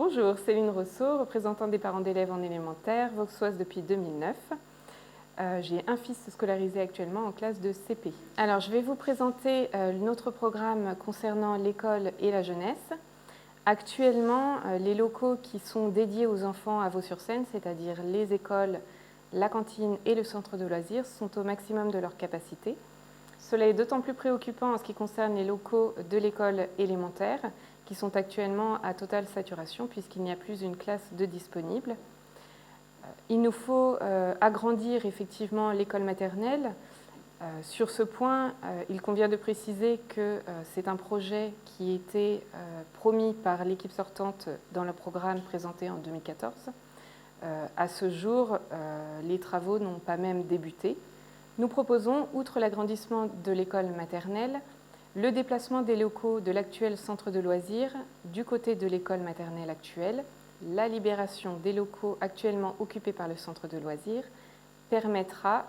Bonjour, Céline Rousseau, représentante des parents d'élèves en élémentaire, vauxoise depuis 2009. J'ai un fils scolarisé actuellement en classe de CP. Alors, je vais vous présenter notre programme concernant l'école et la jeunesse. Actuellement, les locaux qui sont dédiés aux enfants à Vaux-sur-Seine, c'est-à-dire les écoles, la cantine et le centre de loisirs, sont au maximum de leur capacité. Cela est d'autant plus préoccupant en ce qui concerne les locaux de l'école élémentaire, qui sont actuellement à totale saturation puisqu'il n'y a plus une classe de disponible. Il nous faut agrandir effectivement l'école maternelle. Sur ce point, il convient de préciser que c'est un projet qui était promis par l'équipe sortante dans le programme présenté en 2014. À ce jour, les travaux n'ont pas même débuté. Nous proposons, outre l'agrandissement de l'école maternelle, le déplacement des locaux de l'actuel centre de loisirs du côté de l'école maternelle actuelle. La libération des locaux actuellement occupés par le centre de loisirs permettra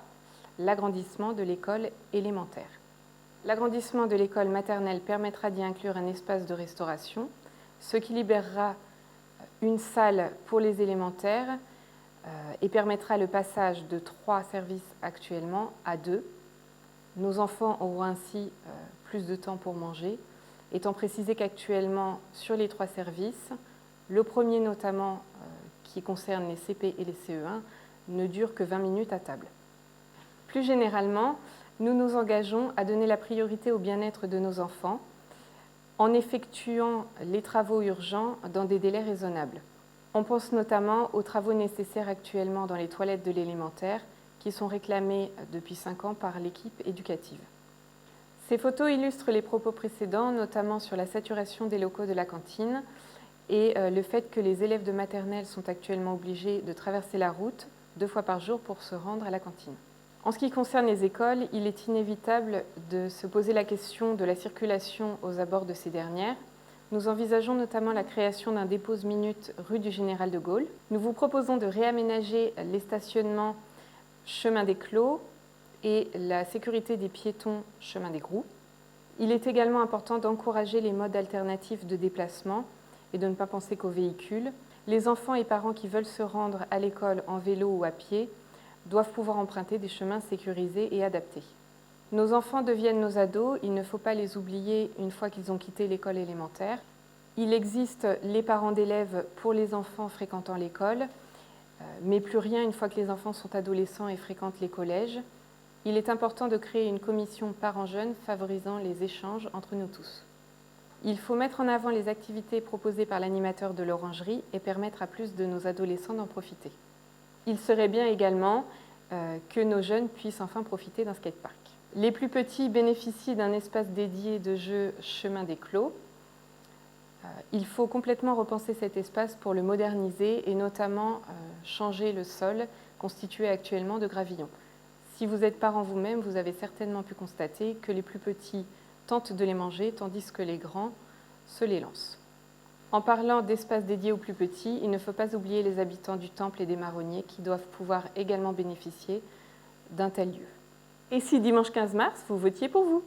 l'agrandissement de l'école élémentaire. L'agrandissement de l'école maternelle permettra d'y inclure un espace de restauration, ce qui libérera une salle pour les élémentaires et permettra le passage de 3 services actuellement à 2. Nos enfants auront ainsi plus de temps pour manger, étant précisé qu'actuellement, sur les 3 services, le premier notamment, qui concerne les CP et les CE1, ne dure que 20 minutes à table. Plus généralement, nous nous engageons à donner la priorité au bien-être de nos enfants en effectuant les travaux urgents dans des délais raisonnables. On pense notamment aux travaux nécessaires actuellement dans les toilettes de l'élémentaire qui sont réclamés depuis 5 ans par l'équipe éducative. Ces photos illustrent les propos précédents, notamment sur la saturation des locaux de la cantine et le fait que les élèves de maternelle sont actuellement obligés de traverser la route 2 fois par jour pour se rendre à la cantine. En ce qui concerne les écoles, il est inévitable de se poser la question de la circulation aux abords de ces dernières. Nous envisageons notamment la création d'un dépose-minute rue du Général de Gaulle. Nous vous proposons de réaménager les stationnements chemin des Clos et la sécurité des piétons chemin des Groux. Il est également important d'encourager les modes alternatifs de déplacement et de ne pas penser qu'aux véhicules. Les enfants et parents qui veulent se rendre à l'école en vélo ou à pied doivent pouvoir emprunter des chemins sécurisés et adaptés. Nos enfants deviennent nos ados, il ne faut pas les oublier une fois qu'ils ont quitté l'école élémentaire. Il existe les parents d'élèves pour les enfants fréquentant l'école, mais plus rien une fois que les enfants sont adolescents et fréquentent les collèges. Il est important de créer une commission parents-jeunes favorisant les échanges entre nous tous. Il faut mettre en avant les activités proposées par l'animateur de l'orangerie et permettre à plus de nos adolescents d'en profiter. Il serait bien également que nos jeunes puissent enfin profiter d'un skatepark. Les plus petits bénéficient d'un espace dédié de jeu chemin des Clos. Il faut complètement repenser cet espace pour le moderniser et notamment changer le sol constitué actuellement de gravillons. Si vous êtes parent vous-même, vous avez certainement pu constater que les plus petits tentent de les manger tandis que les grands se les lancent. En parlant d'espaces dédiés aux plus petits, il ne faut pas oublier les habitants du Temple et des Marronniers qui doivent pouvoir également bénéficier d'un tel lieu. Et si dimanche 15 mars, vous votiez pour vous?